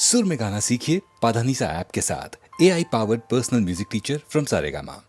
सुर में गाना सीखिए पाधानीसा ऐप के साथ। AI powered personal music teacher from Saregama.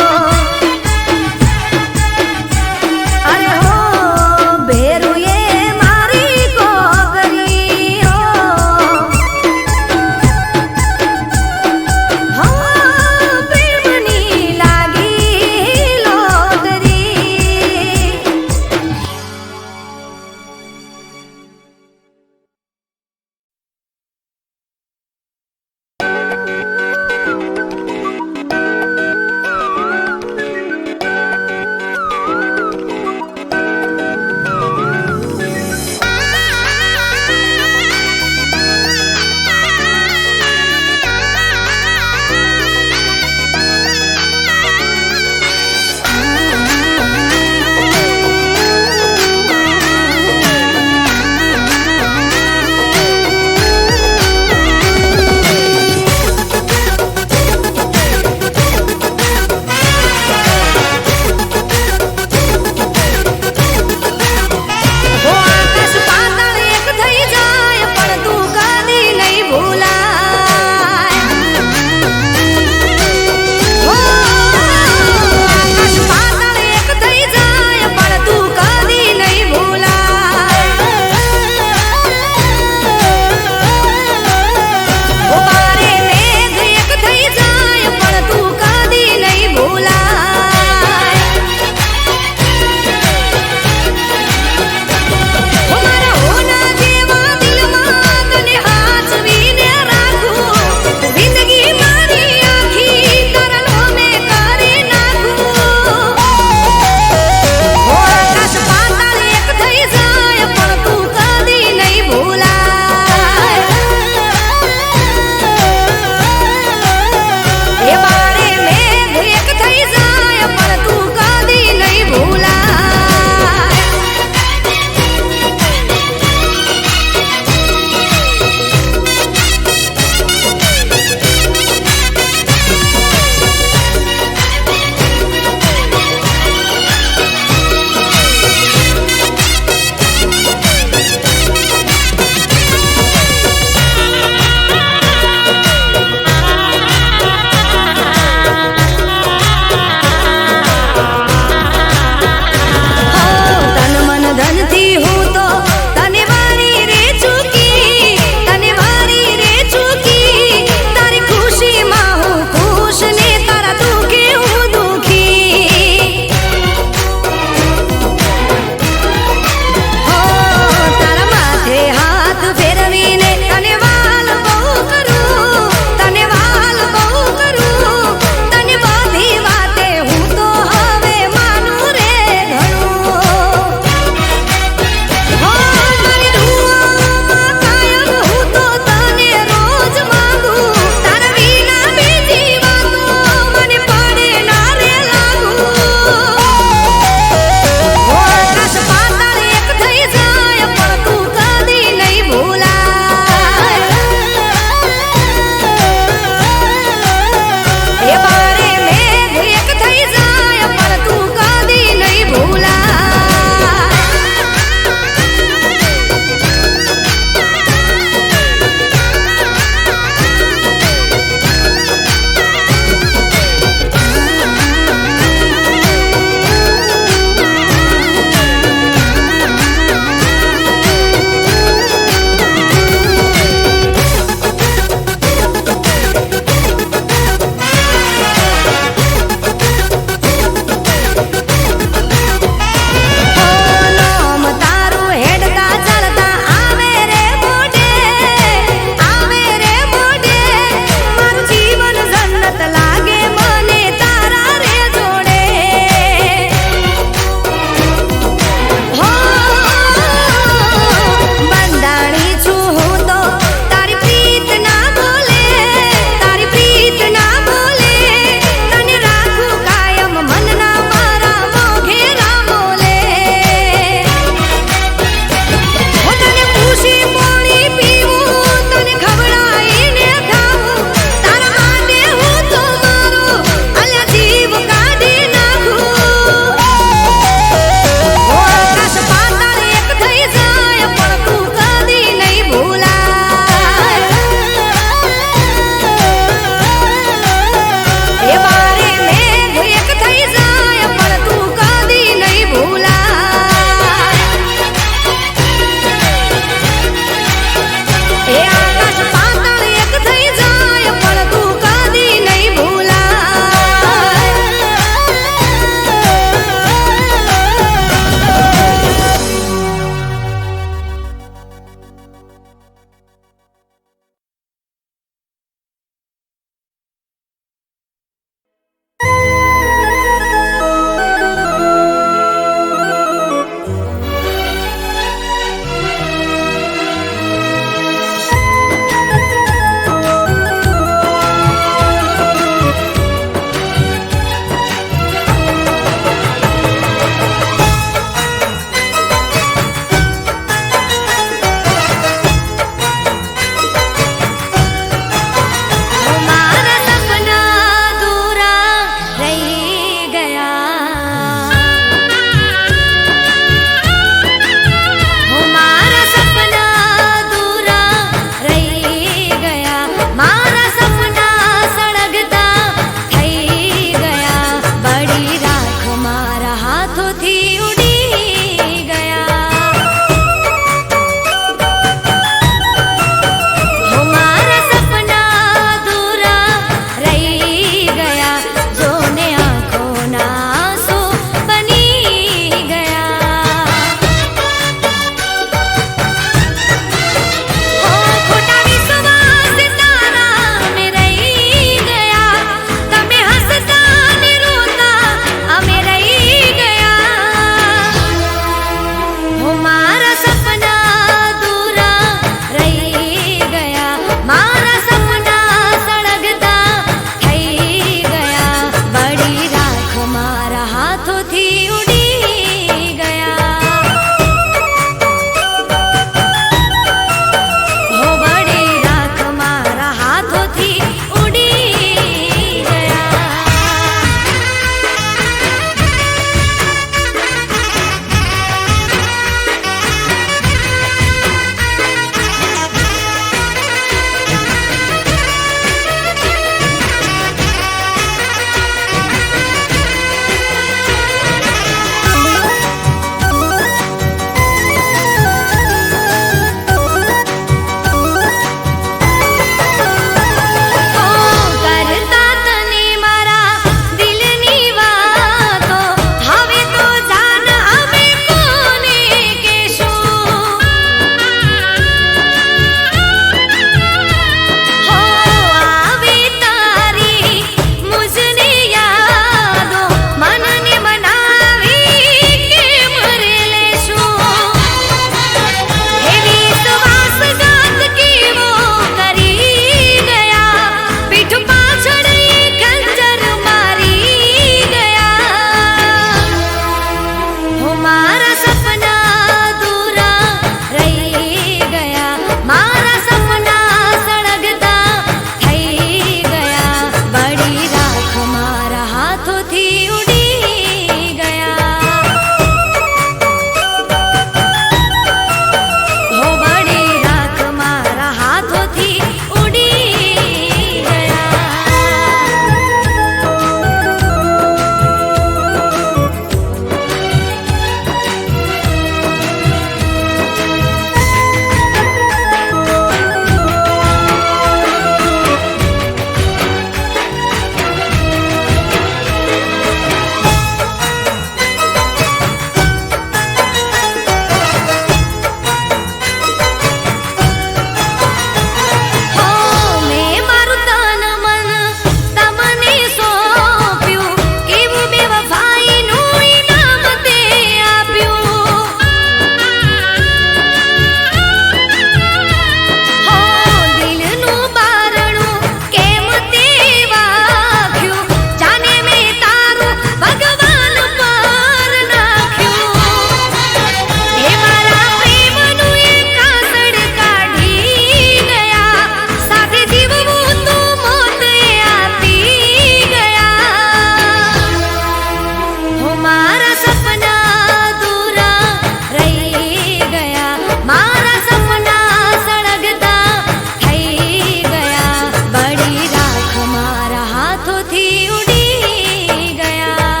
હાથોથી ઉડી ગયા.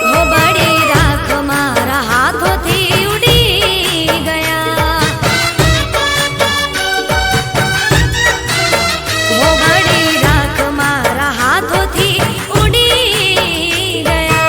હો બળી રાખ મારા હાથોથી ઉડી ગયા. હો બળી રાખ મારા હાથોથી ઉડી ગયા.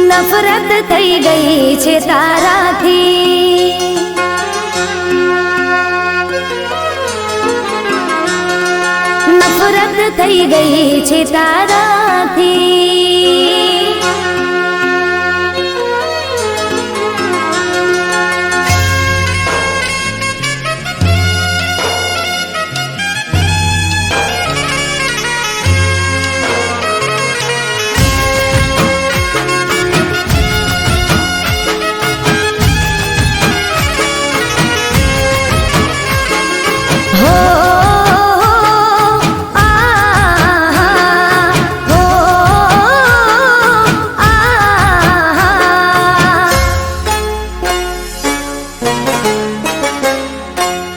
નફરત થઈ ગઈ છે તારાથી. નફરત થઈ ગઈ છે તારાથી.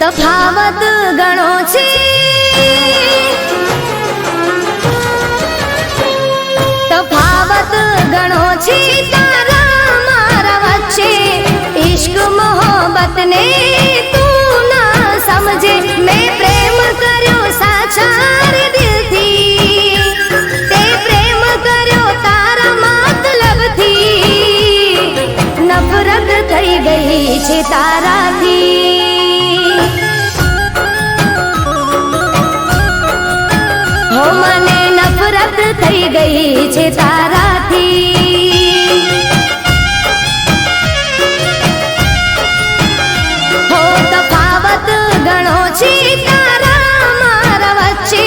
તફાવત ઘણો છે, તફાવત ઘણો છે તારા મારા વચ્ચે. ઇશ્ક મોહબ્બત ને તું ના સમજે. મેં પ્રેમ કર્યો સાચા દિલથી, તે પ્રેમ કર્યો તારા મતલબથી. નફરત થઈ ગઈ છે તારાથી. હો મને નફરત થઈ ગઈ છે તારાથી. હો તફાવત ઘણો છે તારા મારા વચ્ચે.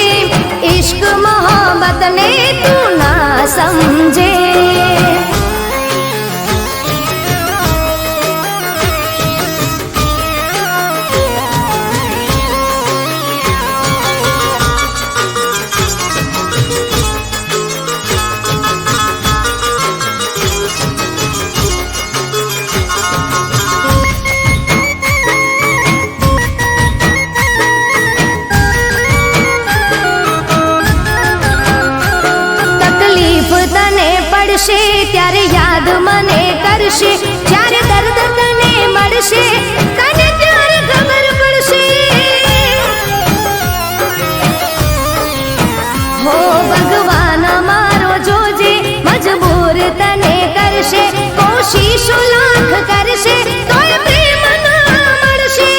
ઇશ્ક મોહબ્બત ને તું ના સમજે. ત્યારે યાદ મને કરશે, જ્યારે દર્દ તને મળશે તને ત્યારે ખબર પડશે. હો ભગવાન મારો જોજે, મજબૂર તને કરશે. કોશિશો લાખ કરશે તોય પ્રેમ ના મળશે.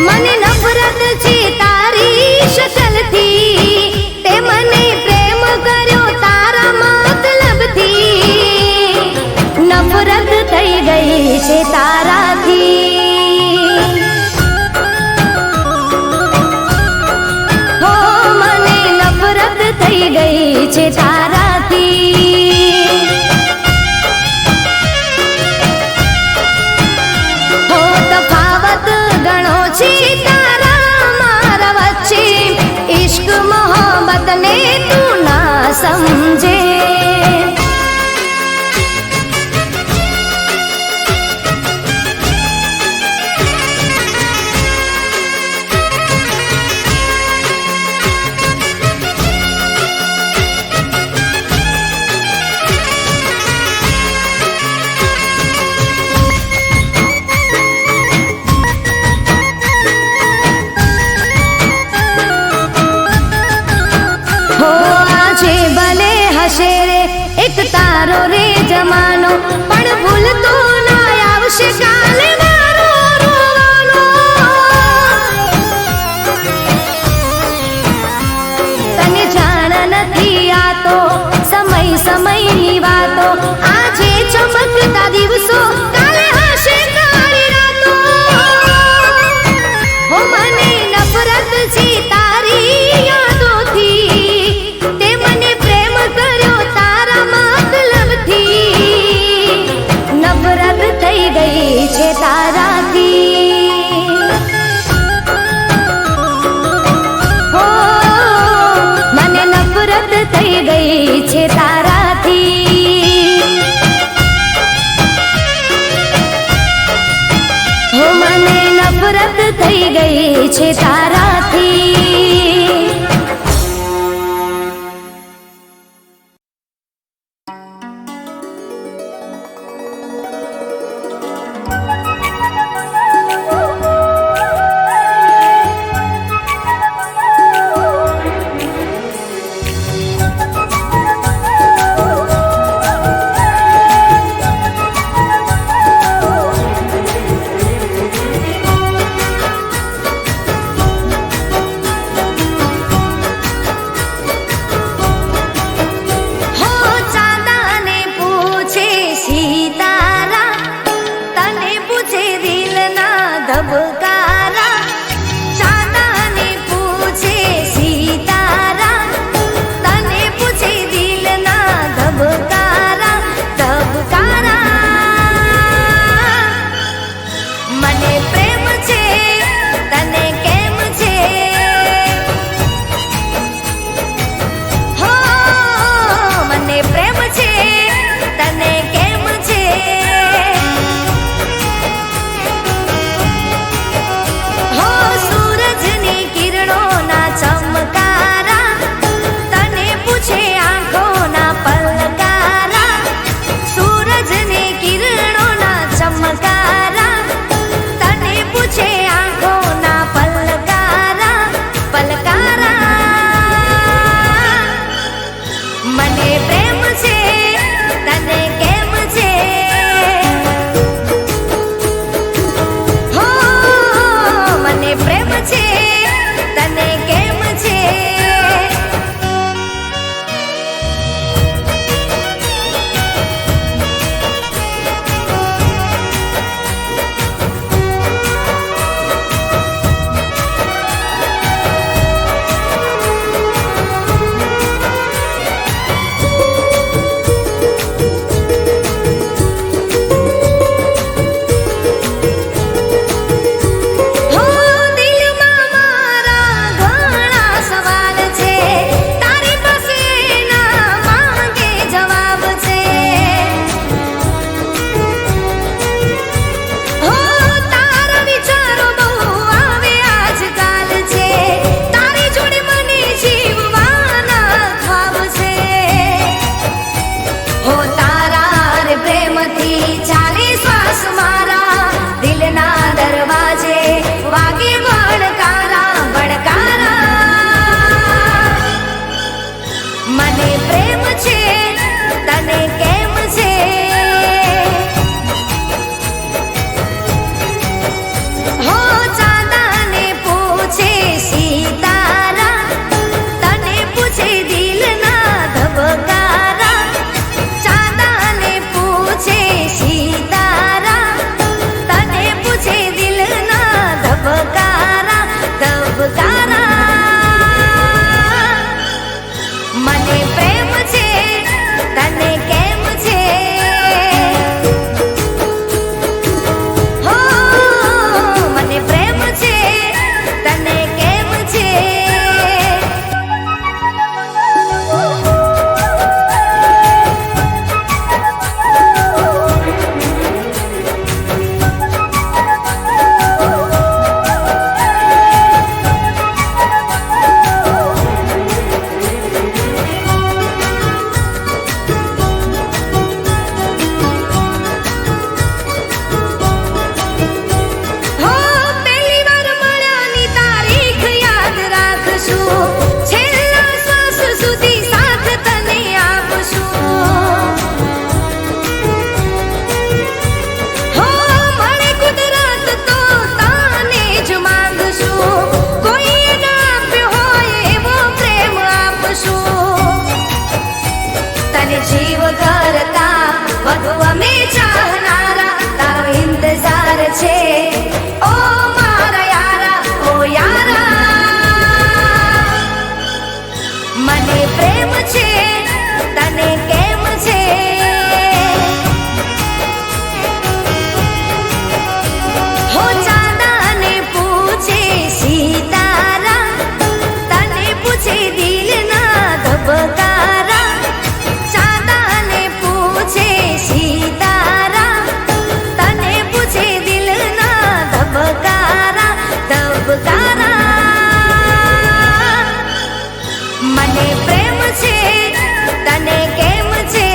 મને નફરત છે તારી શકલથી, તે મને પ્રેમ કર્યો તારા મતલબથી. નફરત થઈ ગઈ છે તારાથી. હો મને નફરત થઈ ગઈ છે તારાથી. હો તફાવત ઘણો છે તારા મારા વચ્ચે. ઇશ્ક મોહબ્બત ને તું ના સમજે. એક તારો રે જમાનો, પણ ભૂલતો ના આવશે કાલે મારો રોવાનો. તને જાણ નથી આતો સમય સમયની વાતો. આજે ચમકતા દિવસો કાલે હશે કાળી રાતો. હો મને નફરત છે તારી યાદોથી, તે મને પ્રેમ કર્યો તારા મતલબથી. નફરત થઈ ગઈ છે તારાથી. હો મને નફરત થઈ ગઈ છે તારાથી. હો મને નફરત થઈ ગઈ છે તારાથી. કરતા વધુ અમે ચાહનારા તારો ઇંતજાર છે ઓ મારા યારા ઓ યારા મને પ્રેમ છે તને કેમ છે હો ચાંદાને પૂછે સીતારા તને પૂછે દિલના ધબકારા ચાંદાને પૂછે સીતારા તને પૂછે દિલના ધબકારા ધબકારા મને પ્રેમ છે તને કેમ છે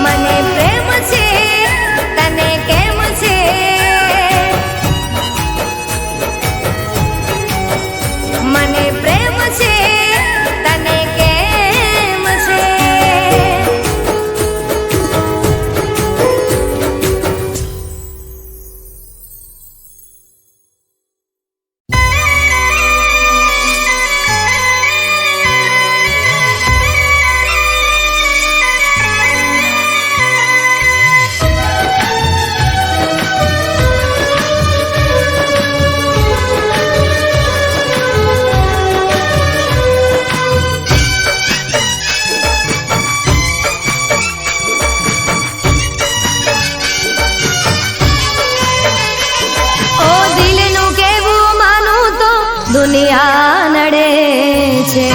મને પ્રેમ છે તને કેમ છે મને પ્રેમ છે તને કેમ છે ઓ દિલનું કેવું માનું તો દુનિયા નડે છે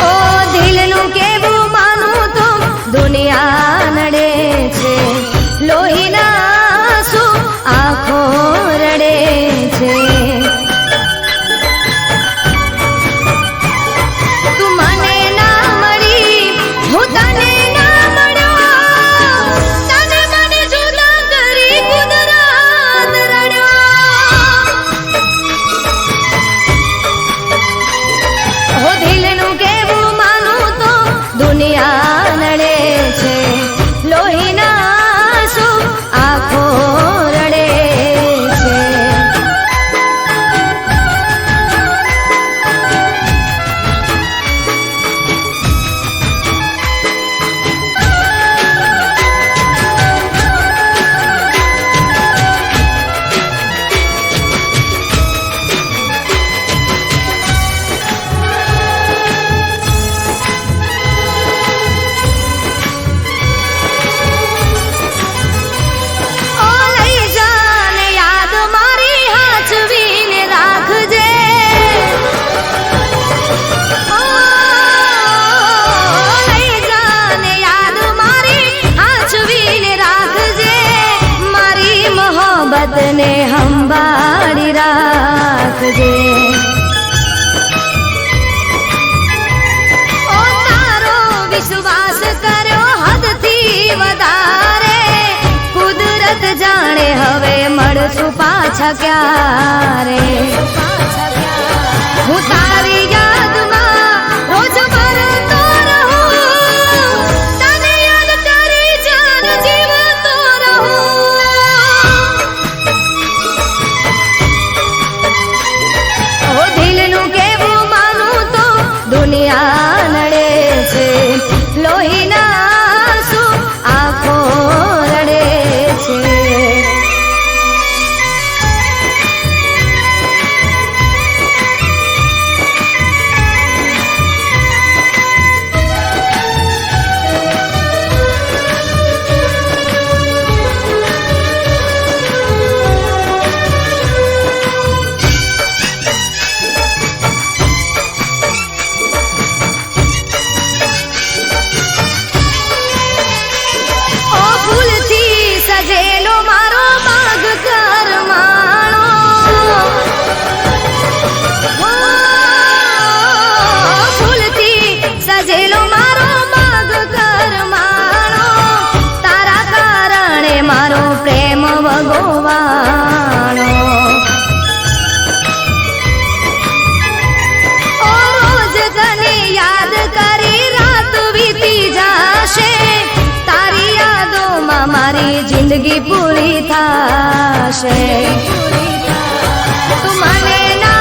ઓ દિલનું કેવું માનું તો દુનિયા નડે છે લોહીના આંસુ આંખો રડે છે તું મને ના મળી હું તને ના મળ્યો તને મને જુદા કરી કુદરત રડ્યો હો દિલનું કેવું માનું તો દુનિયા નડે છે લોહીના આંસુ આંખો રડે છે ઓ લઈ જાને યાદ મારી હાચવીને રાખજે ઓ લઈ જાને યાદ મારી હાચવીને રાખજે મારી મોહબ્બતને સંભાળી રાખજે ઓ તારો વિશ્વાસ કર્યો હદથી વધારે કુદરત જાણે હવે મળશું પાછા ક્યારે હું તારી યાદમાં રોજ મરતો રહું તને યાદ કરી જાન જીવતો રહું ઓ દિલનું કેવું માનું તો દુનિયા નડે છે લોહીના આંસુ આંખો રડે છે ઓ ફૂલથી સજેલો મારો બાગ કરમાણો ઓ ફૂલથી સજેલો મારો બાગ કરમાણો તારા કારણે મારો પ્રેમ વગોવાણો ઓ રોજ તને યાદ કરી રાત વીતી જાશે તારી યાદોમાં મારી જિંદગી પૂરી થાશે તું મને ના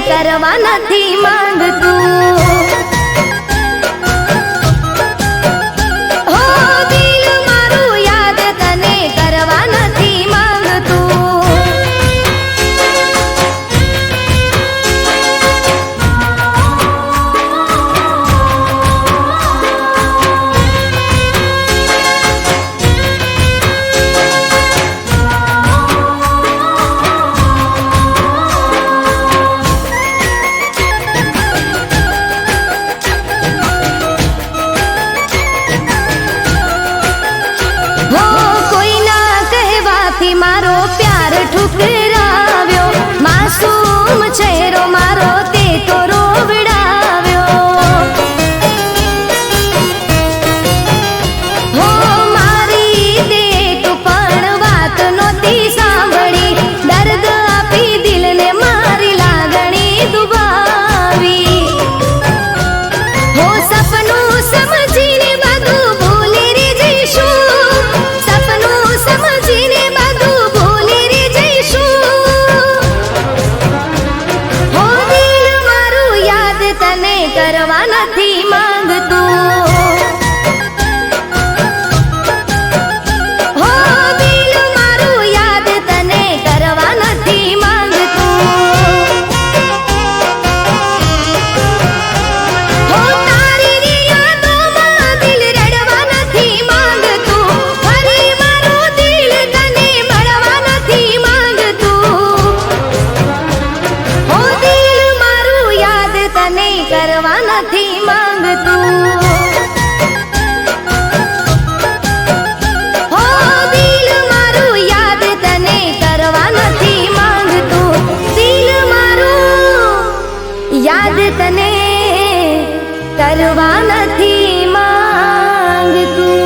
કરવા નથી માંગતું. હો દિલ મારું યાદ તને કરવા નથી માંગતું. હો કોઈના કહેવાથી મારો પ્યાર ઠુકરાવ્યો, માસૂમ ચહેરો મારો તે તો રોવડાવ્યો. હો મારી તે તું પણ વાત નહોતી સાંભળી, દર્દ આપી દિલને મારી લાગણી દુભાવી. હો સપનું સમજીને બધું ભૂલી રે જઈશું, સપનું સમજીને બધું ભૂલી રે જઈશું. હો દિલ મારું યાદ તને કરવા નથી માંગતું. હો દિલ મારું યાદ તને કરવા નથી માંગતું. હો તારી રે યાદોમાં દિલ રડવા નથી માંગતું, ફરી મારું દિલ તને મળવા નથી માંગતું. હો દિલ મારું યાદ તને કરવા નથી માંગતું. હો દિલ મારું યાદ તને કરવા નથી માંગતું. દિલ મારું યાદ તને કરવા નથી માંગતું.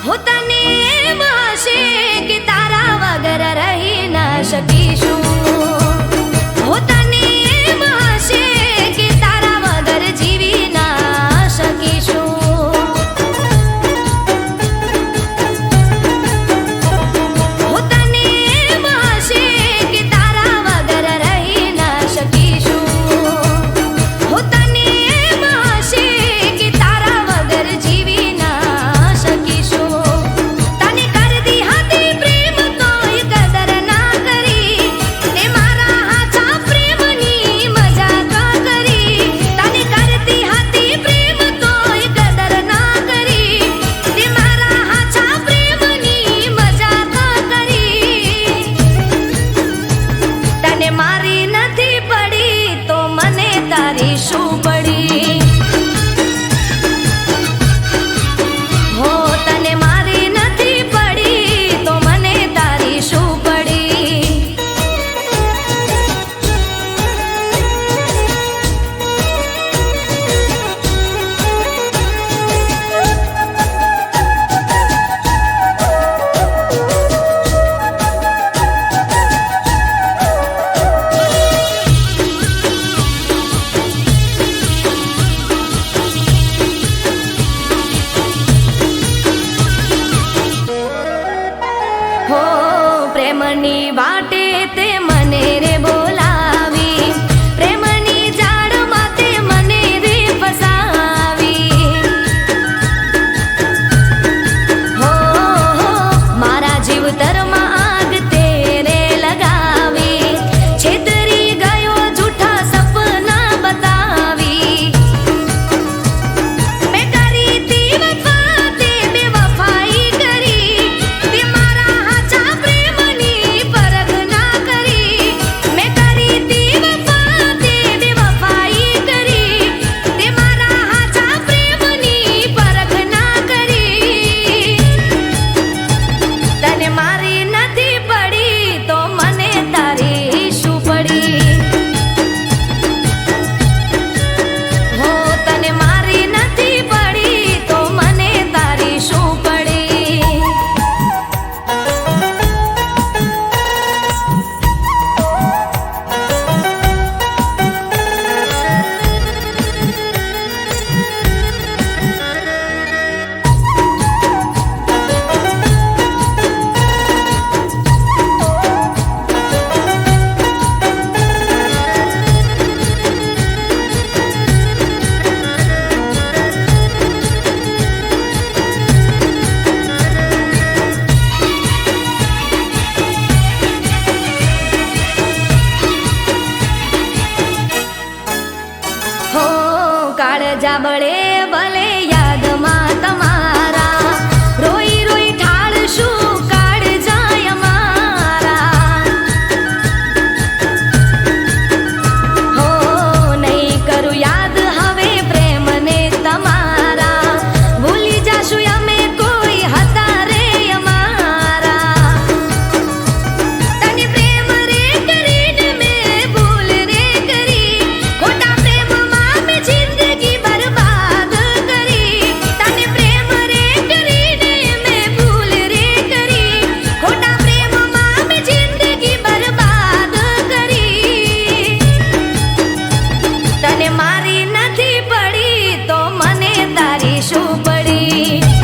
હો તને એમ હશે કે તારા વગર રહી ના શકીશું. હો તને એમ હશે કે તારા વગર જીવી ના શકીશું. હો તને એમ હશે કે તારા વગર રહી ના શકીશું. હો તને એમ હશે કે તારા વગર જીવી ના શકીશું. તને કરતી હતી પ્રેમ તોય કદર ના કરી, તે મારા હાચા પ્રેમની મજાક કરી. તને કરતી હતી પ્રેમ તોય કદર ના કરી, તે મારા હાચા પ્રેમની મજાક કરી. તને મારી નથી પડી તો મને તારી શું પડી. હો તને મારી નથી પડી તો મને તારી શું પડી. જાબળે ભલે યાદમાં તમારા રોઈ રોઈ ઠાળશું કાળ જાય અમારા હો નહીં કરું યાદ હવે પ્રેમને તમારા ભૂલી જાશું અમે કોઈ હતા રે અમારા તને પ્રેમ રે કરીને મેં ભૂલ રે કરી ખોટા પ્રેમમાં મેં જિંદગી બરબાદ કરી તને પ્રેમ રે કરીને મેં ભૂલ રે કરી ખોટા પ્રેમમાં મેં જિંદગી બરબાદ કરી તને મારી નથી પડી તો મને તારી શું પડી